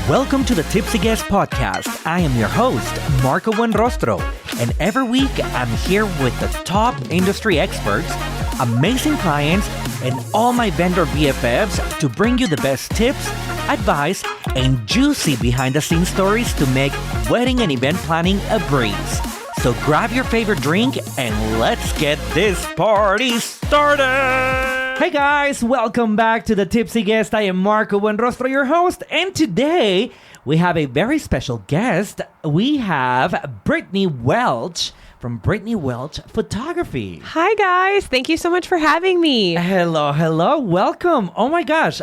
Welcome to the Tipsy Guest Podcast. I am your host, Marco Buenrostro, and every week I'm here with the top industry experts, amazing clients, and all my vendor BFFs to bring you the best tips, advice, and juicy behind-the-scenes stories to make wedding and event planning a breeze. So grab your favorite drink and let's get this party started! Hey guys, welcome back to the Tipsy Guest. I am Marco Buenrostro, your host, and today we have a very special guest. We have Brittney Welch from Brittney Welch Photography. Hi guys, thank you so much for having me. Hello, welcome. Oh my gosh,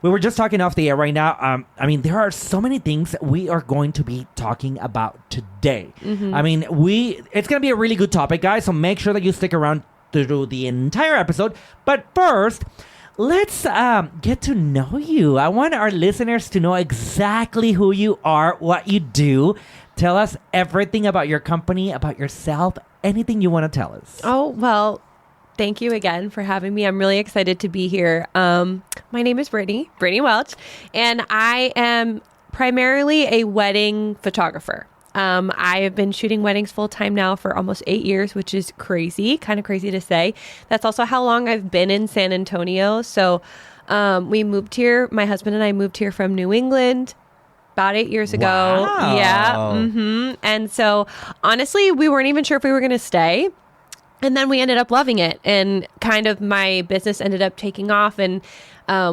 we were just talking off the air right now. There are so many things we are going to be talking about today. Mm-hmm. It's going to be a really good topic, guys, so make sure that you stick around through the entire episode. But first, let's get to know you. I want our listeners to know exactly who you are, what you do. Tell us everything about your company, about yourself, anything you want to tell us. Oh, well, thank you again for having me. I'm really excited to be here. My name is Brittney Welch, and I am primarily a wedding photographer. I have been shooting weddings full time now for almost 8 years, which is kind of crazy to say. That's also how long I've been in San Antonio. So we moved here. My husband and I moved here from New England about 8 years ago. Wow. Yeah. Mm-hmm. And so honestly, we weren't even sure if we were going to stay. And then we ended up loving it, and kind of my business ended up taking off, and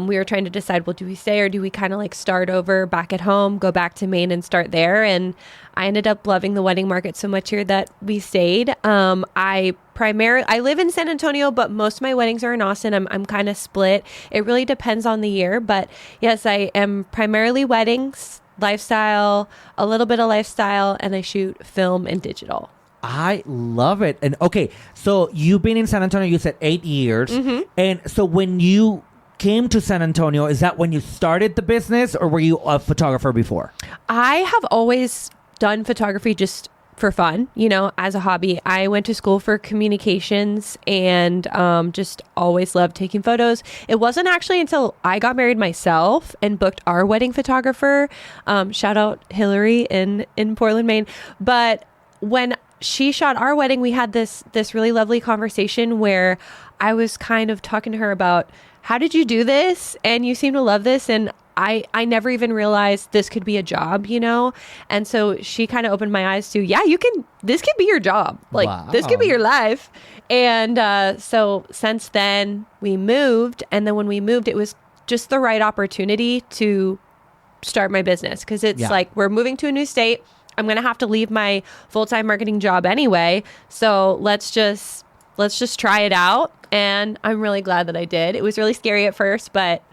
we were trying to decide, well, do we stay or do we kind of like start over back at home, go back to Maine and start there? And I ended up loving the wedding market so much here that we stayed. I live in San Antonio, but most of my weddings are in Austin. I'm kind of split. It really depends on the year, but yes, I am primarily weddings, lifestyle, a little bit of lifestyle, and I shoot film and digital. I love it. And okay, so you've been in San Antonio, you said 8 years. Mm-hmm. And so when you came to San Antonio, is that when you started the business, or were you a photographer before? I have always done photography just for fun, as a hobby. I went to school for communications and just always loved taking photos. It wasn't actually until I got married myself and booked our wedding photographer. Shout out Hillary in Portland, Maine. But when she shot our wedding, we had this really lovely conversation where I was kind of talking to her about, how did you do this? And you seem to love this. And I never even realized this could be a job, And so she kind of opened my eyes to, this could be your job. Like, wow. This could be your life. And so since then we moved. And then when we moved, it was just the right opportunity to start my business. Cause it's like, we're moving to a new state. I'm going to have to leave my full-time marketing job anyway. So let's just try it out. And I'm really glad that I did. It was really scary at first, but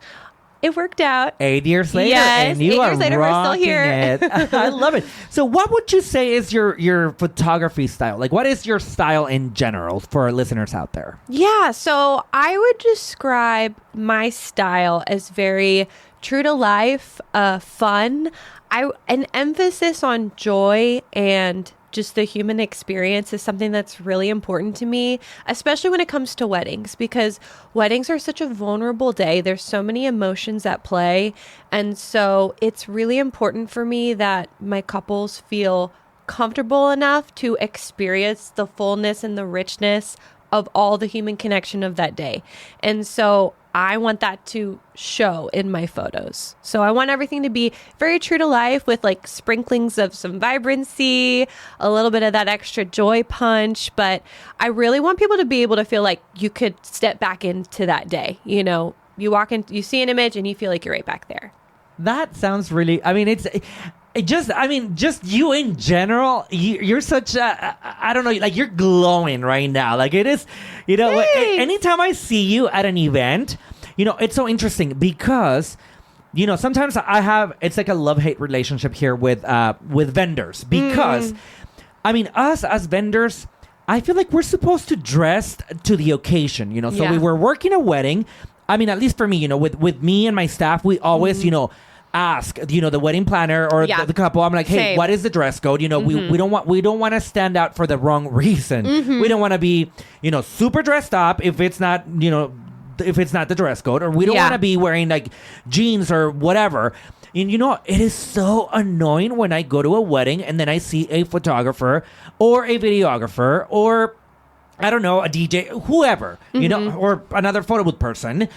it worked out. 8 years later, yes, and you 8 are years later, we're still here. It. I love it. So what would you say is your photography style? Like, what is your style in general for our listeners out there? Yeah, so I would describe my style as very true to life, fun. An emphasis on joy and just the human experience is something that's really important to me, especially when it comes to weddings, because weddings are such a vulnerable day. There's so many emotions at play. And so it's really important for me that my couples feel comfortable enough to experience the fullness and the richness of all the human connection of that day. And so I want that to show in my photos. So I want everything to be very true to life with like sprinklings of some vibrancy, a little bit of that extra joy punch. But I really want people to be able to feel like you could step back into that day. You walk in, you see an image and you feel like you're right back there. That sounds really, just you in general, you're such a, I don't know, like you're glowing right now. Like it is, anytime I see you at an event, it's so interesting because, sometimes it's like a love-hate relationship here with vendors because, us as vendors, I feel like we're supposed to dress to the occasion, so we were working a wedding. At least for me, with me and my staff, we always, ask, the wedding planner or the couple. I'm like, hey, Same. What is the dress code? We don't want to stand out for the wrong reason. Mm-hmm. We don't want to be, super dressed up if it's not, the dress code, or we don't want to be wearing like jeans or whatever. And it is so annoying when I go to a wedding and then I see a photographer or a videographer or I don't know, a DJ, whoever, or another photo booth person,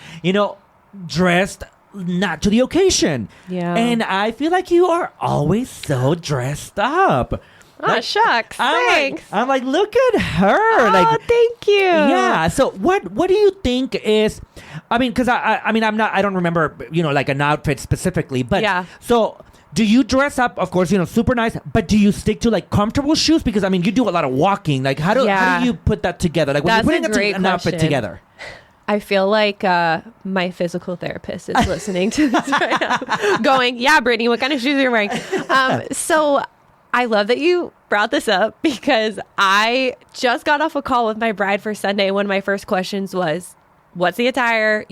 dressed not to the occasion. Yeah. And I feel like you are always so dressed up. Oh, shucks. Thanks. I'm like, look at her. Oh, thank you. Yeah. So what do you think is, I mean, because I don't remember, like an outfit specifically, but yeah. So do you dress up, of course, super nice, but do you stick to like comfortable shoes? Because you do a lot of walking. Like how do you put that together? Like when you're putting an outfit together. I feel like my physical therapist is listening to this right now, going, yeah, Brittney, what kind of shoes are you wearing? So I love that you brought this up because I just got off a call with my bride for Sunday. One of my first questions was, what's the attire?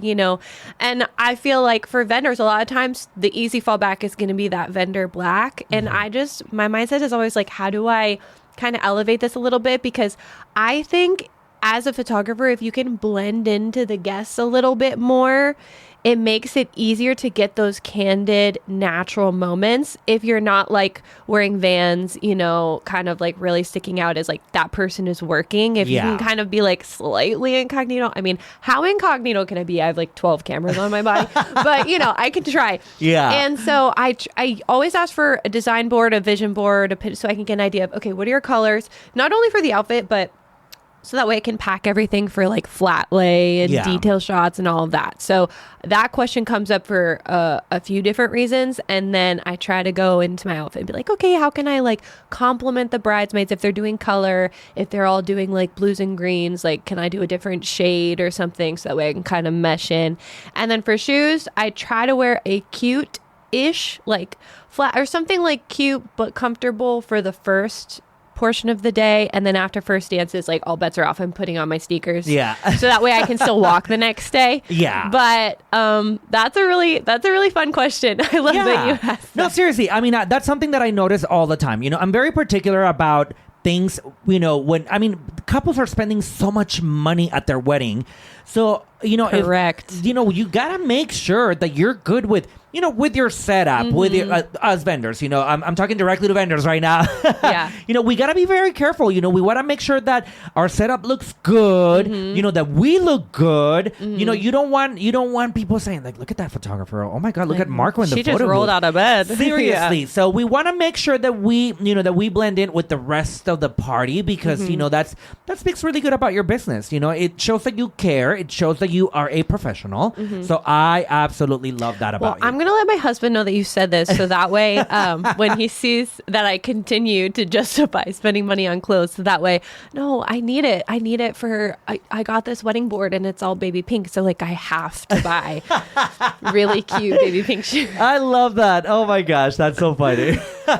And I feel like for vendors, a lot of times the easy fallback is going to be that vendor black. And my mindset is always like, how do I kind of elevate this a little bit? Because I think as a photographer, if you can blend into the guests a little bit more, it makes it easier to get those candid, natural moments. If you're not like wearing Vans, kind of like really sticking out as like that person is working. If you can kind of be like slightly incognito. I mean, how incognito can I be? I have like 12 cameras on my body, but I can try. Yeah. And so I always ask for a design board, a vision board, so I can get an idea of, okay, what are your colors? Not only for the outfit, but so that way I can pack everything for like flat lay and detail shots and all of that. So that question comes up for a few different reasons. And then I try to go into my outfit and be like, okay, how can I like compliment the bridesmaids if they're doing color, if they're all doing like blues and greens, like can I do a different shade or something so that way I can kind of mesh in. And then for shoes, I try to wear a cute-ish, like flat or something like cute but comfortable for the first portion of the day, and then after first dances, like all bets are off. I'm putting on my sneakers, so that way I can still walk the next day. But that's a really fun question. I love that you asked. No, seriously, I mean that's something that I notice all the time. I'm very particular about things. When couples are spending so much money at their wedding, so correct. If, you gotta make sure that you're good with your setup, with your, us vendors. I'm talking directly to vendors right now. We gotta be very careful. We want to make sure that our setup looks good. That we look good. You don't want people saying like, look at that photographer. Oh my God, look at Marco in the photo. She just rolled out of bed. Seriously. So we want to make sure that we blend in with the rest of the party because that speaks really good about your business. It shows that you care. It shows that you are a professional. So I absolutely love that about you. I'm going to let my husband know that you said this so that way when he sees that I continue to justify spending money on clothes, so that way, no, I need it for, I got this wedding board and it's all baby pink. So like I have to buy really cute baby pink shoes. I love that. Oh my gosh, that's so funny. All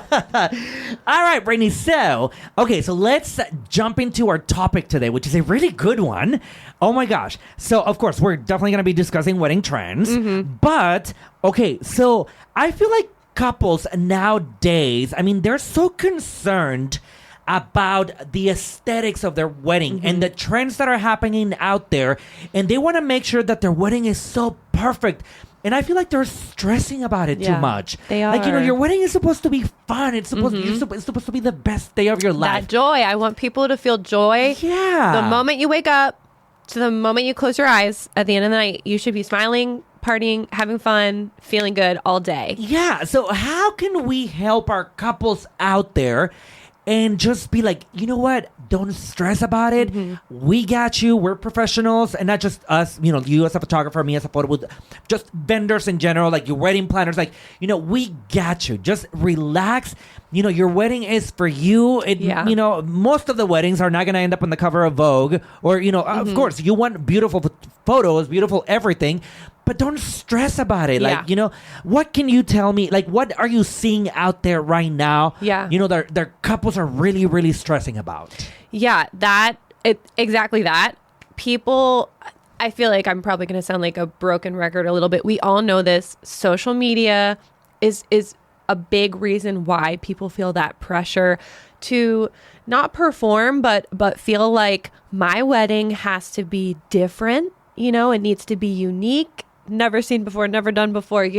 right, Brittney. So let's jump into our topic today, which is a really good one. Oh my gosh. So of course, we're definitely going to be discussing wedding trends, but okay, so I feel like couples nowadays, they're so concerned about the aesthetics of their wedding and the trends that are happening out there, and they want to make sure that their wedding is so perfect. And I feel like they're stressing about it too much. They are. Like, your wedding is supposed to be fun. It's supposed it's supposed to be the best day of your life. That joy. I want people to feel joy. Yeah. The moment you wake up to the moment you close your eyes at the end of the night, you should be smiling, partying, having fun, feeling good all day. Yeah. So how can we help our couples out there and just be like, you know what? Don't stress about it. We got you. We're professionals, and not just us, you as a photographer, me as a photo booth, just vendors in general, like your wedding planners, like, we got you. Just relax. Your wedding is for you. Most of the weddings are not going to end up on the cover of Vogue or, of course you want beautiful photos, beautiful everything, but don't stress about it. Like, what can you tell me? Like, what are you seeing out there right now? Yeah. Their couples are really, really stressing about. Yeah, exactly that. People, I feel like I'm probably going to sound like a broken record a little bit. We all know this. Social media is a big reason why people feel that pressure to not perform, but feel like my wedding has to be different. It needs to be unique, never seen before, never done before,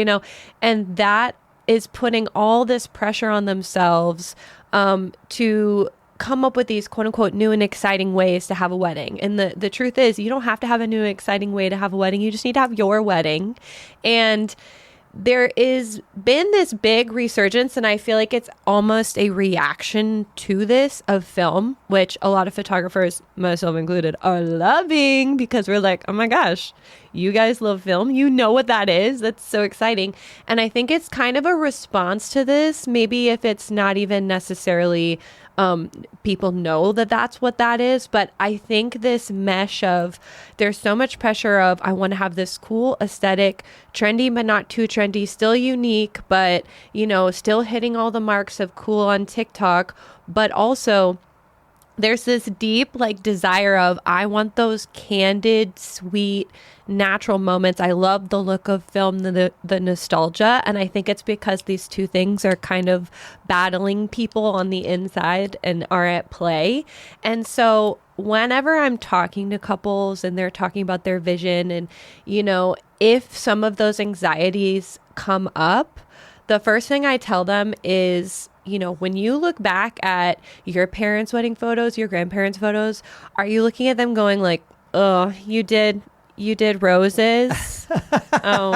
and that is putting all this pressure on themselves to come up with these quote unquote new and exciting ways to have a wedding. And the truth is, you don't have to have a new and exciting way to have a wedding. You just need to have your wedding. And there is been this big resurgence, and I feel like it's almost a reaction to this of film, which a lot of photographers, myself included, are loving, because we're like, oh my gosh, you guys love film. You know what that is. That's so exciting. And I think it's kind of a response to this, maybe if it's not even necessarily people know that that's what that is. But I think this mesh of there's so much pressure of I want to have this cool aesthetic, trendy, but not too trendy, still unique, but, you know, still hitting all the marks of cool on TikTok. But also there's this deep like desire of I want those candid, sweet, natural moments. I love the look of film, the nostalgia. And I think it's because these two things are kind of battling people on the inside and are at play. And so whenever I'm talking to couples and they're talking about their vision, and, you know, if some of those anxieties come up, the first thing I tell them is, you know, when you look back at your parents' wedding photos, your grandparents' photos, are you looking at them going like, oh, you did roses? You're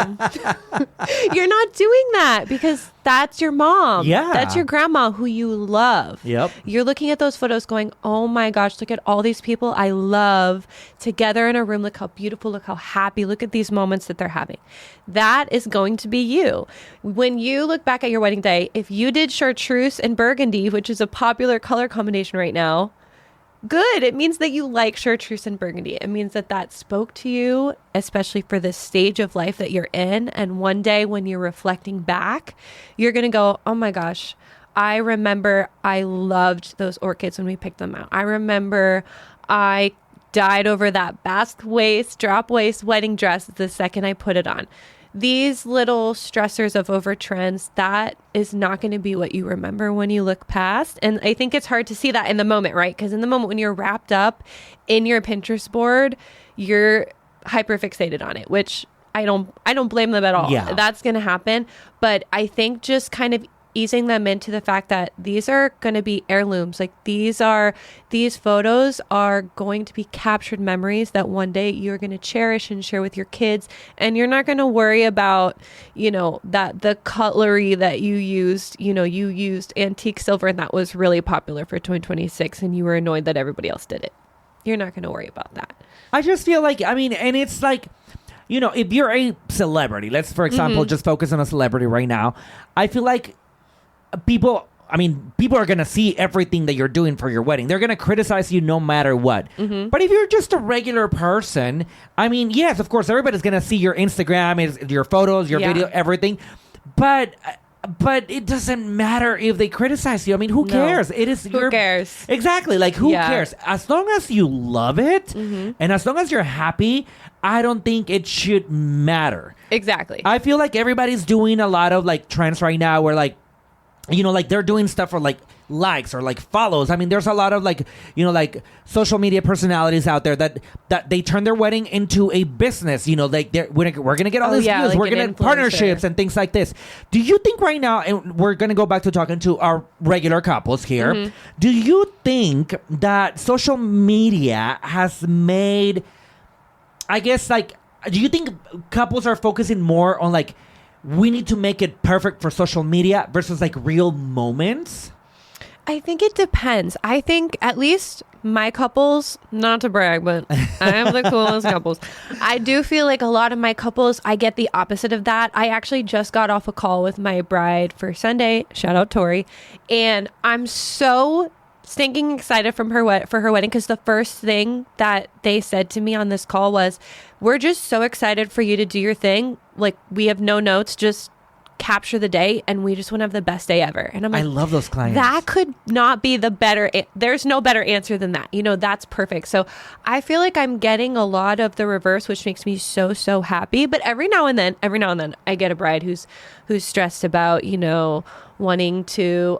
not doing that, because that's your mom. Yeah. That's your grandma who you love. Yep. You're looking at those photos going, oh my gosh, look at all these people I love together in a room. Look how beautiful, look how happy, look at these moments that they're having. That is going to be you. When you look back at your wedding day, if you did chartreuse and burgundy, which is a popular color combination right now, good. It means that you like chartreuse and burgundy. It means that that spoke to you, especially for this stage of life that you're in. And one day when you're reflecting back, you're going to go, oh my gosh, I remember I loved those orchids when we picked them out. I remember I died over that basque waist, drop waist wedding dress the second I put it on. These little stressors of over trends, that is not going to be what you remember when you look past. And I think it's hard to see that in the moment, right? Because in the moment when you're wrapped up in your Pinterest board, you're hyper fixated on it, which I don't blame them at all. Yeah. That's going to happen. But I think just kind of easing them into the fact that these are going to be heirlooms. Like these photos are going to be captured memories that one day you're going to cherish and share with your kids. And you're not going to worry about, you know, that the cutlery that you used antique silver and that was really popular for 2026 and you were annoyed that everybody else did it. You're not going to worry about that. I just feel like, I mean, and it's like, you know, if you're a celebrity, let's, for example, just focus on a celebrity right now. I feel like people are going to see everything that you're doing for your wedding. They're going to criticize you no matter what. But if you're just a regular person, I mean, yes, of course, everybody's going to see your Instagram, your photos, your video, everything. But it doesn't matter if they criticize you. I mean, who cares? It is who cares? Exactly. Like, who cares? As long as you love it and as long as you're happy, I don't think it should matter. Exactly. I feel like everybody's doing a lot of like trends right now where like, you know, like they're doing stuff for like likes or like follows. I mean, there's a lot of like, you know, like social media personalities out there that they turn their wedding into a business. You know, like we're going to get all these views. Like we're going to partnerships and things like this. Do you think right now, and we're going to go back to talking to our regular couples here. Do you think that social media has made, I guess, like, do you think couples are focusing more on like, we need to make it perfect for social media versus like real moments? I think it depends. I think at least my couples, not to brag, but I have the coolest couples. I do feel like a lot of my couples, I get the opposite of that. I actually just got off a call with my bride for Sunday. Shout out Tori. And I'm so stinking excited for her wedding, because the first thing that they said to me on this call was, we're just so excited for you to do your thing. Like, we have no notes, just capture the day, and we just want to have the best day ever. And I'm like, I love those clients. That could not be the better, there's no better answer than that. You know, that's perfect. So I feel like I'm getting a lot of the reverse, which makes me so, so happy. But every now and then I get a bride who's stressed about, you know, wanting to,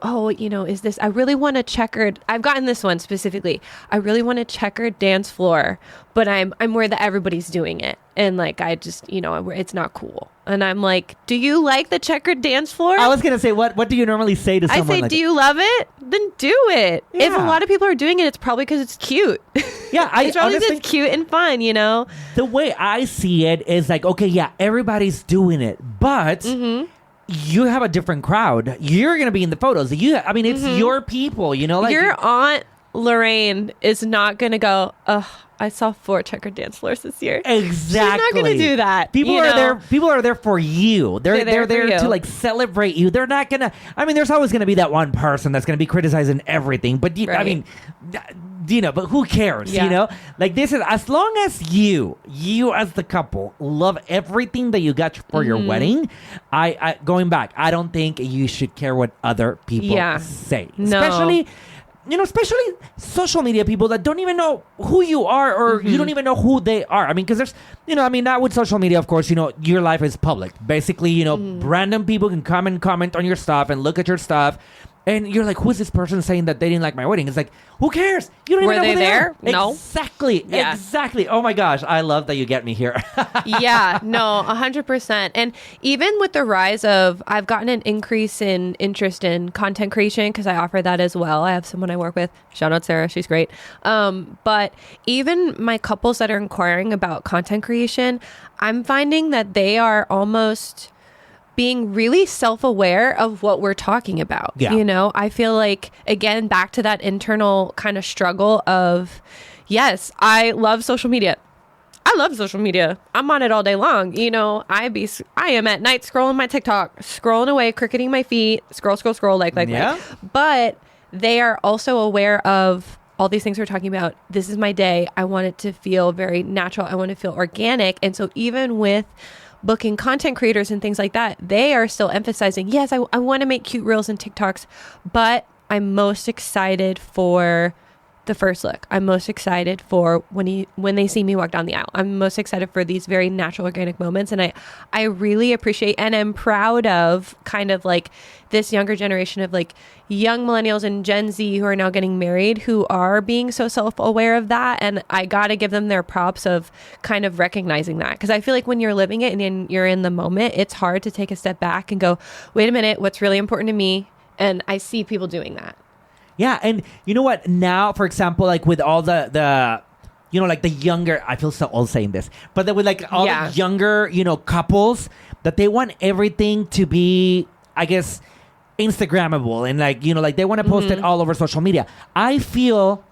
is this, I really want a checkered, I've gotten this one specifically. I really want a checkered dance floor, but I'm worried that everybody's doing it. And like, I just, it's not cool. And I'm like, do you like the checkered dance floor? I was going to say, what do you normally say to someone? I say, do you love it? Then do it. Yeah. If a lot of people are doing it, it's probably because it's cute. Yeah, it's probably honestly, it's cute and fun, The way I see it is like, okay, yeah, everybody's doing it, but you have a different crowd. You're going to be in the photos. It's your people, like your Aunt Lorraine is not going to go, I saw 4 checkered dance floors this year. Exactly. She's not going to do that. People are there. People are there for you. They're there to like celebrate you. They're not gonna. There's always gonna be that one person that's gonna be criticizing everything. But right. but who cares? Yeah. Like this is as long as you as the couple love everything that you got for your wedding. I going back. I don't think you should care what other people say, especially social media people that don't even know who you are or you don't even know who they are. Because there's, not with social media, of course, your life is public. Basically, random people can come and comment on your stuff and look at your stuff. And you're like, who is this person saying that they didn't like my wedding? It's like, who cares? You don't even know who they are. No. Exactly. Yeah. Exactly. Oh my gosh. I love that you get me here. Yeah, no, 100%. And even with the rise of, I've gotten an increase in interest in content creation because I offer that as well. I have someone I work with. Shout out Sarah. She's great. But even my couples that are inquiring about content creation, I'm finding that they are almost being really self-aware of what we're talking about. Yeah. I feel like, again, back to that internal kind of struggle of, yes, I love social media. I love social media. I'm on it all day long. I am at night scrolling my TikTok, scrolling away, cricketing my feet, scroll, like. But they are also aware of all these things we're talking about. This is my day. I want it to feel very natural. I want to feel organic. And so even with booking content creators and things like that, they are still emphasizing, yes, I want to make cute reels and TikToks, but I'm most excited for the first look. I'm most excited for when they see me walk down the aisle. I'm most excited for these very natural, organic moments. And I really appreciate and I'm proud of kind of like this younger generation of like young millennials and Gen Z who are now getting married, who are being so self-aware of that. And I got to give them their props of kind of recognizing that. Because I feel like when you're living it and then you're in the moment, it's hard to take a step back and go, wait a minute, what's really important to me? And I see people doing that. Yeah, and you know what? Now, for example, like with all the like the younger, I feel so old saying this, but with like all the younger, couples, that they want everything to be, I guess, Instagrammable and like, like they want to post it all over social media. I feel,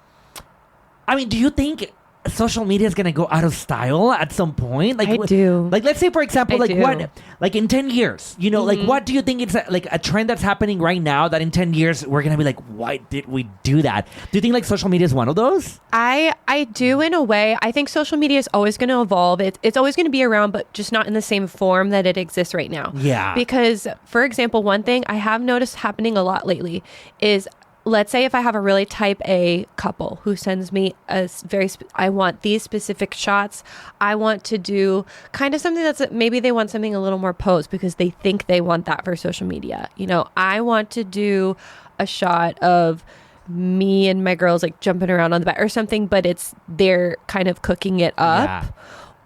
do you think social media is going to go out of style at some point? Like, I do. Like, let's say, for example, like in 10 years, like what do you think it's like a trend that's happening right now that in 10 years we're going to be like, why did we do that? Do you think like social media is one of those? I do in a way. I think social media is always going to evolve. It's always going to be around, but just not in the same form that it exists right now. Yeah. Because, for example, one thing I have noticed happening a lot lately is, let's say if I have a really type A couple who sends me I want these specific shots. I want to do kind of something that's, maybe they want something a little more posed because they think they want that for social media. I want to do a shot of me and my girls like jumping around on the bed or something, but they're kind of cooking it up. Yeah.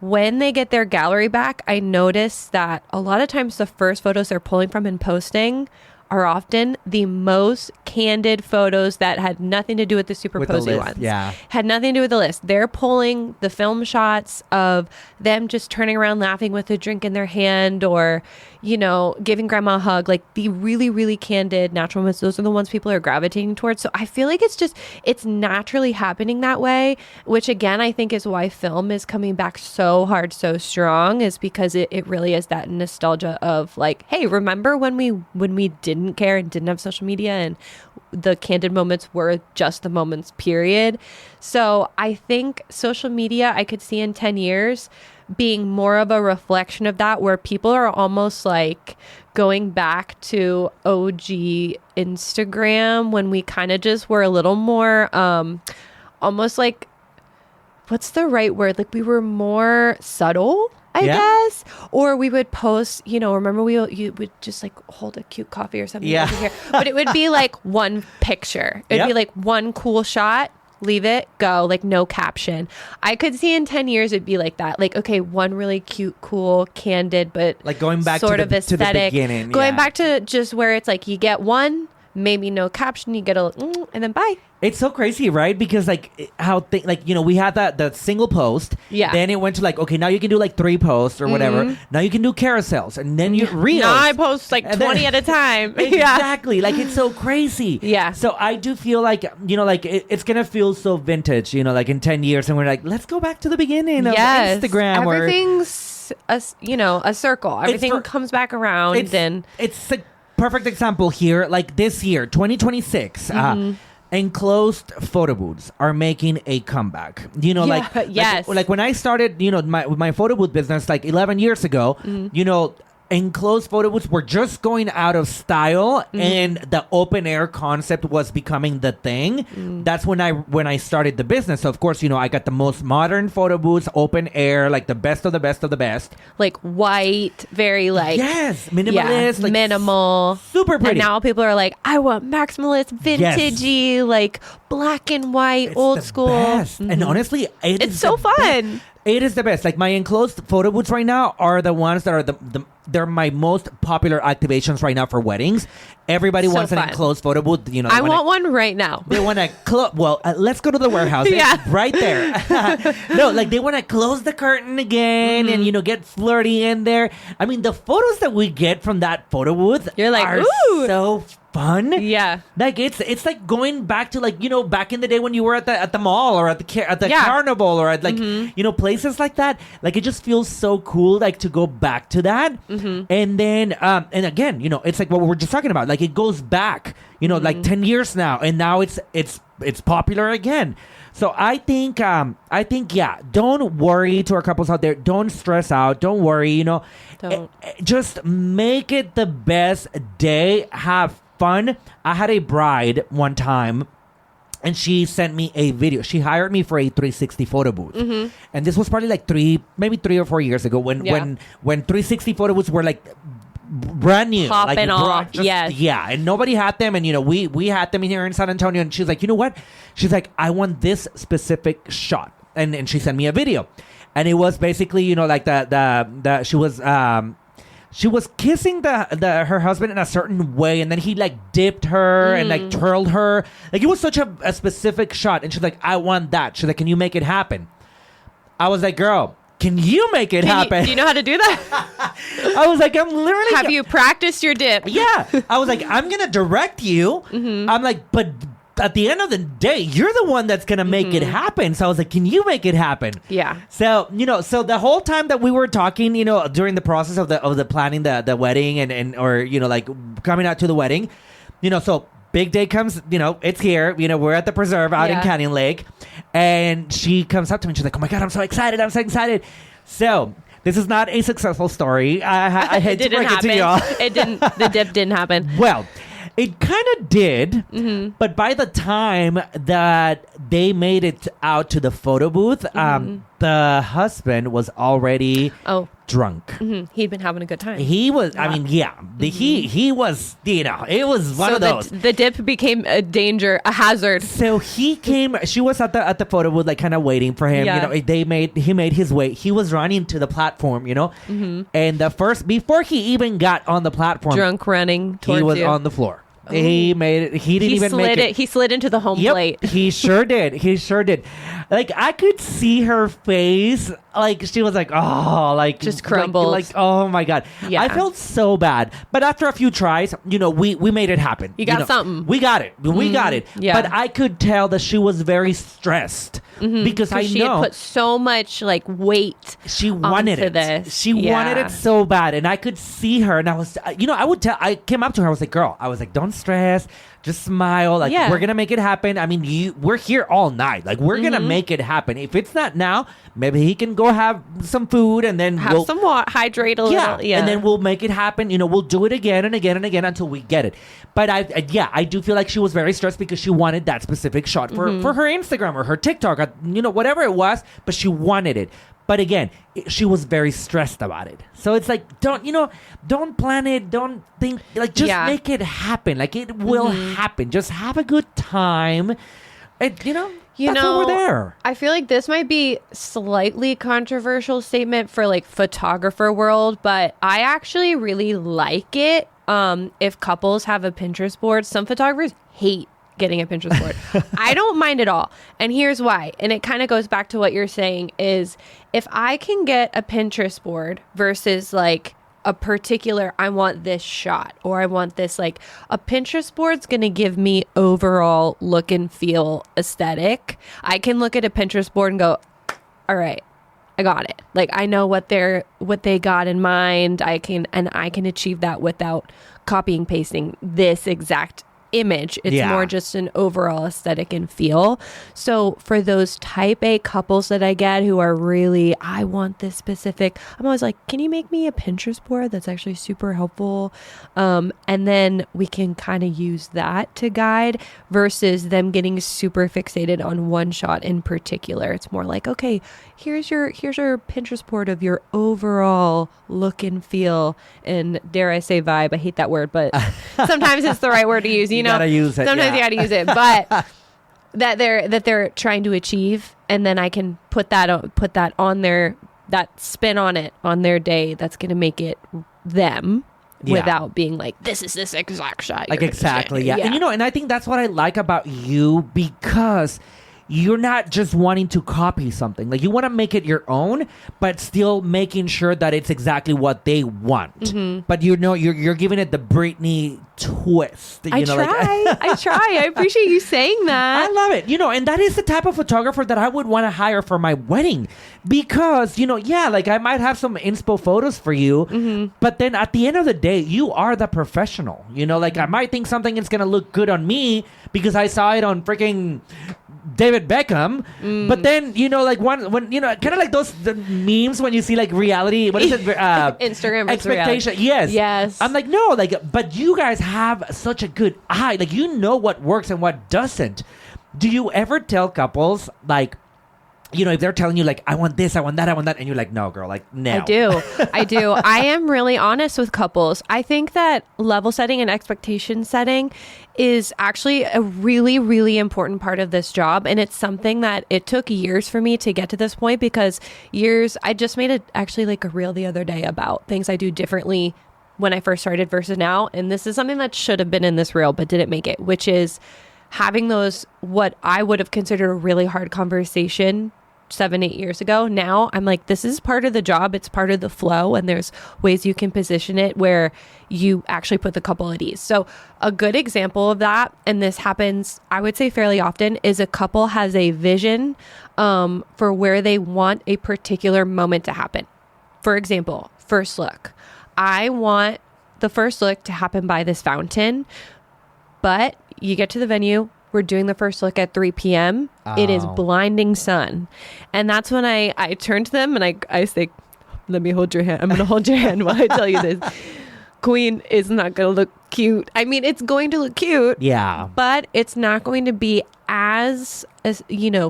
When they get their gallery back, I notice that a lot of times the first photos they're pulling from and posting are often the most candid photos that had nothing to do with the super posy ones. Yeah. Had nothing to do with the list. They're pulling the film shots of them just turning around laughing with a drink in their hand or, giving grandma a hug. Like the really, really candid natural moments. Those are the ones people are gravitating towards. So I feel like it's naturally happening that way, which again, I think is why film is coming back so hard, so strong, is because it really is that nostalgia of like, hey, remember when we didn't care and didn't have social media and the candid moments were just the moments, period. So I think social media, I could see in 10 years being more of a reflection of that, where people are almost like going back to OG Instagram when we kind of just were a little more almost like, what's the right word? Like we were more subtle. I guess. Or we would post, remember you would just like hold a cute coffee or something over here. But it would be like one picture. It'd be like one cool shot, leave it, go, like no caption. I could see in 10 years it'd be like that. Like, okay, one really cute, cool, candid, but like going back sort to of the aesthetic. beginning. Going back to just where it's like you get one, maybe no caption, you get and then bye. It's so crazy, right? Because like we had the single post. Yeah. Then it went to like, okay, now you can do like 3 posts or whatever. Now you can do carousels, and then you reels. Now I post like 20 at a time. Exactly. Like it's so crazy. Yeah. So I do feel like, it's going to feel so vintage, like in 10 years, and we're like, let's go back to the beginning of Instagram. Everything's a circle. Everything comes back around. It's a perfect example here. Like this year, 2026, enclosed photo booths are making a comeback. Like when I started, my photo booth business like 11 years ago, enclosed photo booths were just going out of style, and the open air concept was becoming the thing. That's when I started the business. So of course, I got the most modern photo booths, open air, like the best of the best of the best. Like white, very like minimalist, like minimal, super pretty. And now people are like, I want maximalist, vintagey, like black and white, old school. Best. And honestly, it's so fun. It is the best. Like my enclosed photo booths right now are the ones that are they're my most popular activations right now for weddings. Everybody wants an enclosed photo booth. I want one right now. They want to let's go to the warehouse. It's right there. No, like they want to close the curtain again and get flirty in there. I mean, the photos that we get from that photo booth are so fun. Yeah. Like it's like going back to like, back in the day when you were at the mall or at the carnival or at like, places like that. Like it just feels so cool like to go back to that. And then and again, it's like what we were just talking about. Like it goes back, like 10 years now, and now it's popular again. So I think don't worry to our couples out there. Don't stress out. Don't worry, Don't. Just make it the best day. Have fun. I had a bride one time, and she sent me a video. She hired me for a 360 photo booth. And this was probably like 3 or 4 years ago when 360 photo booths were like brand new, popping like off. And nobody had them, and we had them here in San Antonio. And she's like, you know what? She's like, I want this specific shot, and she sent me a video, and it was basically like the she was kissing her husband in a certain way, and then he like dipped her and like twirled her. Like it was such a specific shot, and she's like, I want that. She's like, can you make it happen? I was like, girl, can you make it happen? Do you know how to do that? I was like, I'm literally... Have you practiced your dip? Yeah. I was like, I'm going to direct you. I'm like, but at the end of the day, you're the one that's going to make it happen. So I was like, can you make it happen? Yeah. So, so the whole time that we were talking, during the process of the planning the wedding or like coming out to the wedding, so big day comes, it's here, we're at the preserve out in Canyon Lake, and she comes up to me and she's like, oh my God, I'm so excited. So this is not a successful story. I hate to break it to y'all. The dip didn't happen. Well, it kind of did, but by the time that they made it out to the photo booth, the husband was already drunk. He'd been having a good time. He was, I mean, he was, it was one of those. The dip became a hazard. So he came, she was at the photo booth, like kind of waiting for him. He made his way. He was running to the platform, and before he even got on the platform, drunk running towards he was you. on the floor. He made it. He didn't even make it. He slid into the home plate. He sure did. Like I could see her face. Like she was like, oh, like just crumbled. Like oh my God. Yeah. I felt so bad. But after a few tries, we made it happen. You got something. We got it. We got it. Yeah. But I could tell that she was very stressed because I know she had put so much like weight. She wanted it. This. She wanted it so bad, and I could see her, and I was, I came up to her. I was like, girl, don't stress. Just smile. Like, we're going to make it happen. I mean, we're here all night. Like, we're going to make it happen. If it's not now, maybe he can go have some food and then have some water, hydrate a little. Yeah. And then we'll make it happen. We'll do it again and again and again until we get it. But I do feel like she was very stressed because she wanted that specific shot for her Instagram or her TikTok, or, whatever it was, but she wanted it. But again, she was very stressed about it. So it's like, don't plan it. Don't think, like, just make it happen. Like, it will happen. Just have a good time. And, that's why we're there. I feel like this might be slightly controversial statement for like photographer world, but I actually really like it. If couples have a Pinterest board, some photographers hate getting a Pinterest board. I don't mind at all. And here's why. And it kind of goes back to what you're saying is if I can get a Pinterest board versus like a particular, I want this shot or I want this, like a Pinterest board's going to give me overall look and feel aesthetic. I can look at a Pinterest board and go, all right, I got it. Like I know what they got in mind. I can achieve that without copying, pasting this exact image. It's more just an overall aesthetic and feel. So for those type A couples that I get who are really, I want this specific, I'm always like, can you make me a Pinterest board that's actually super helpful? And then we can kind of use that to guide versus them getting super fixated on one shot in particular. It's more like, okay, here's your Pinterest board of your overall look and feel and dare I say vibe. I hate that word, but sometimes it's the right word to use. You know, gotta use it. Sometimes you gotta use it, but that they're trying to achieve, and then I can put that on their, that spin on it on their day. That's gonna make it them. Without being like, this is this exact shot. Like exactly, yeah. And and I think that's what I like about you, because you're not just wanting to copy something. Like you want to make it your own, but still making sure that it's exactly what they want. But you're giving it the Brittney twist. I try. I appreciate you saying that. I love it. And that is the type of photographer that I would want to hire for my wedding, because like I might have some inspo photos for you, but then at the end of the day, you are the professional. Like I might think something is gonna look good on me because I saw it on freaking David Beckham, but then like when kind of like the memes when you see like reality, what is it, Instagram expectation, yes, I'm like, no, like, but you guys have such a good eye, like what works and what doesn't. Do you ever tell couples like, if they're telling you like, I want this, I want that, and you're like, no, girl, like, no. I do. I am really honest with couples. I think that level setting and expectation setting is actually a really, really important part of this job. And it's something that it took years for me to get to this point, because I just made actually like a reel the other day about things I do differently when I first started versus now. And this is something that should have been in this reel, but didn't make it, which is having those, what I would have considered a really hard conversation 7-8 years ago. Now I'm like, this is part of the job. It's part of the flow. And there's ways you can position it where you actually put the couple at ease. So a good example of that, and this happens, I would say fairly often, is a couple has a vision for where they want a particular moment to happen. For example, first look. I want the first look to happen by this fountain, but you get to the venue, we're doing the first look at 3 p.m. It is blinding sun. And that's when I turn to them and I say, let me hold your hand. I'm going to hold your hand while I tell you this. Queen is not going to look cute. I mean, it's going to look cute. Yeah. But it's not going to be as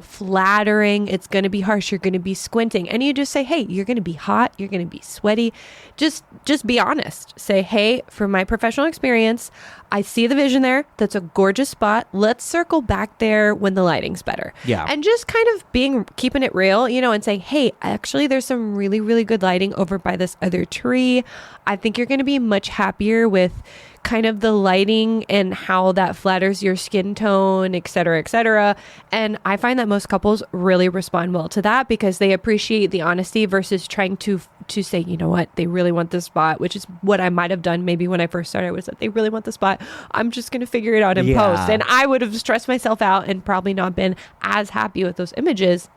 flattering. It's going to be harsh. You're going to be squinting. And you just say, hey, you're going to be hot. You're going to be sweaty. Just be honest. Say, hey, from my professional experience, I see the vision there. That's a gorgeous spot. Let's circle back there when the lighting's better. Yeah. And just kind of keeping it real, and saying, hey, actually, there's some really, really good lighting over by this other tree. I think you're going to be much happier with kind of the lighting and how that flatters your skin tone, et cetera, et cetera. And I find that most couples really respond well to that because they appreciate the honesty versus trying to say, you know what, they really want this spot, which is what I might have done maybe when I first started, was that they really want the spot. I'm just going to figure it out in post. And I would have stressed myself out and probably not been as happy with those images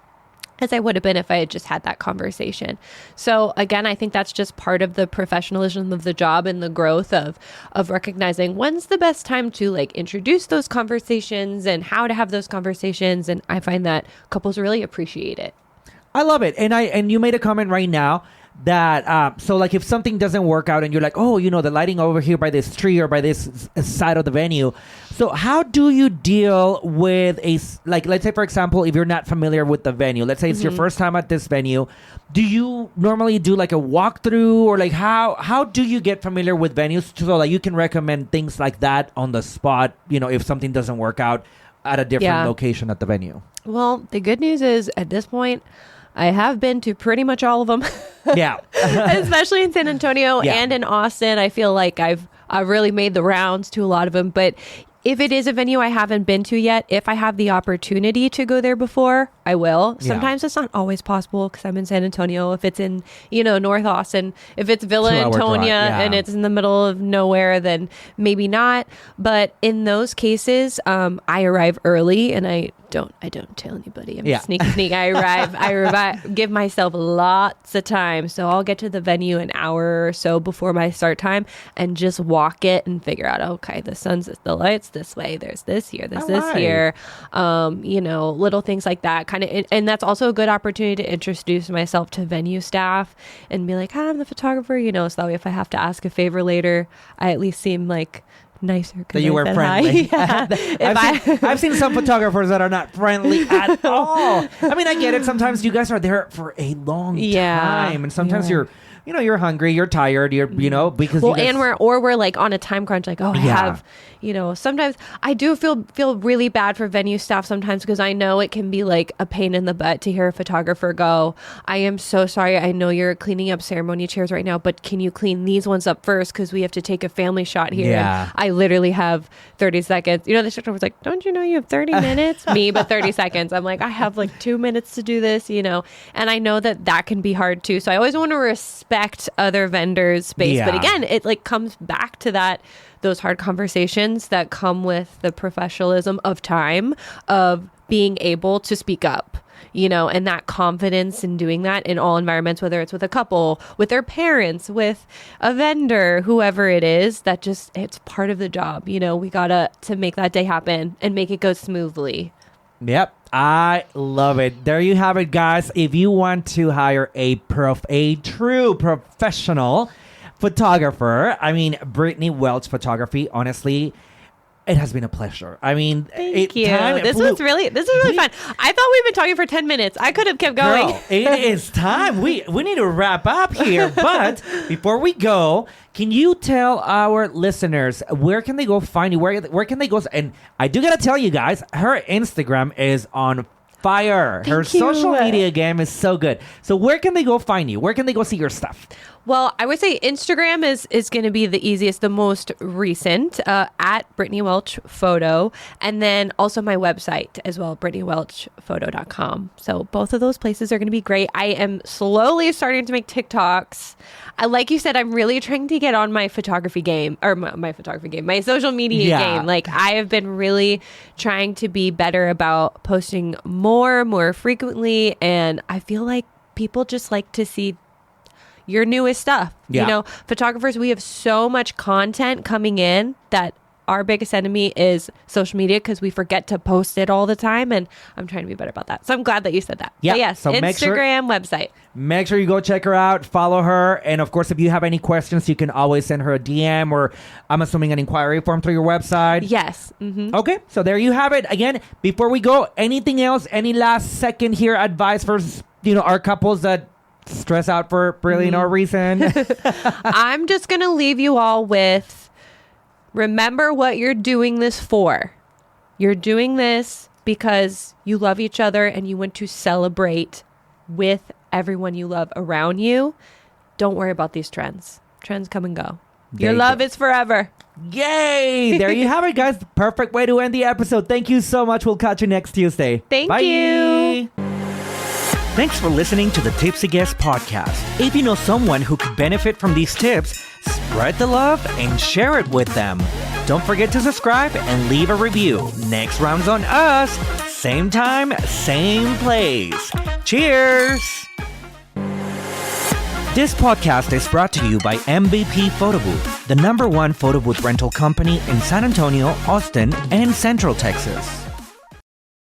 as I would have been if I had just had that conversation. So again, I think that's just part of the professionalism of the job and the growth of recognizing when's the best time to like introduce those conversations and how to have those conversations. And I find that couples really appreciate it. I love it. And you made a comment right now that so like if something doesn't work out and you're like, oh, the lighting over here by this tree or by this side of the venue. So how do you deal with let's say, for example, if you're not familiar with the venue, let's say it's your first time at this venue, do you normally do like a walkthrough, or like how do you get familiar with venues so that you can recommend things like that on the spot, if something doesn't work out at a different location at the venue? Well, the good news is at this point, I have been to pretty much all of them. Yeah. Especially in San Antonio and in Austin. I feel like I've really made the rounds to a lot of them. But if it is a venue I haven't been to yet, if I have the opportunity to go there before, I will. Sometimes it's not always possible because I'm in San Antonio. If it's in, North Austin, if it's Villa Antonia and it's in the middle of nowhere, then maybe not. But in those cases, I arrive early and I don't tell anybody. I'm sneaky. I arrive, give myself lots of time. So I'll get to the venue an hour or so before my start time and just walk it and figure out, okay, the lights this way. There's this here. There's this here. Little things like that. Kind of, and that's also a good opportunity to introduce myself to venue staff and be like, hi, I'm the photographer, so that way if I have to ask a favor later, I at least seem like nicer. That you were friendly. I've seen some photographers that are not friendly at all. I mean, I get it. Sometimes you guys are there for a long time, and sometimes you're hungry, you're tired, because we're like on a time crunch. Like, I have, sometimes I do feel really bad for venue staff sometimes because I know it can be like a pain in the butt to hear a photographer go, I am so sorry. I know you're cleaning up ceremony chairs right now, but can you clean these ones up first? Because we have to take a family shot here. Yeah. And I literally have 30 seconds. The photographer's like, don't you know you have 30 minutes? Me, but 30 seconds. I'm like, I have like 2 minutes to do this, and I know that can be hard too. So I always want to respect other vendors' space. But again, it like comes back to those hard conversations that come with the professionalism of time, of being able to speak up, and that confidence in doing that in all environments, whether it's with a couple, with their parents, with a vendor, whoever it is, it's part of the job. We gotta to make that day happen and make it go smoothly. Yep. I love it. There you have it, guys. If you want to hire a true professional photographer, Brittney Welch Photography, honestly, it has been a pleasure. Thank you. This was really fun. I thought we've been talking for 10 minutes. I could have kept going. Girl, it is time. We need to wrap up here. But before we go, can you tell our listeners where can they go find you? Where can they go? And I do got to tell you guys, her Instagram is on fire. Her social media game is so good. So where can they go find you? Where can they go see your stuff? Well, I would say Instagram is going to be the easiest, the most recent, at Brittney Welch Photo. And then also my website as well, BrittneyWelchPhoto.com. So both of those places are going to be great. I am slowly starting to make TikToks. Like you said, I'm really trying to get on my photography game, or my social media game. Like I have been really trying to be better about posting more frequently. And I feel like people just like to see your newest stuff. Photographers, we have so much content coming in that our biggest enemy is social media because we forget to post it all the time, and I'm trying to be better about that. So I'm glad that you said that. Yeah. Yes, so Instagram, website. Make sure you go check her out, follow her, and of course, if you have any questions, you can always send her a DM or I'm assuming an inquiry form through your website. Yes. Mm-hmm. Okay, so there you have it. Again, before we go, anything else? Any last second here advice for our couples that stress out for really no reason? I'm just gonna leave you all with, remember what you're doing this for. You're doing this because you love each other and you want to celebrate with everyone you love around you. Don't worry about these trends. Trends come and go. Your love is forever. Yay! There you have it, guys. Perfect way to end the episode. Thank you so much. We'll catch you next Tuesday. Thank Bye. you. Thanks for listening to the Tipsy Guest podcast. If you know someone who could benefit from these tips, spread the love and share it with them. Don't forget to subscribe and leave a review. Next round's on us. Same time, same place. Cheers! This podcast is brought to you by MVP Photo Booth, the #1 photo booth rental company in San Antonio, Austin, and Central Texas.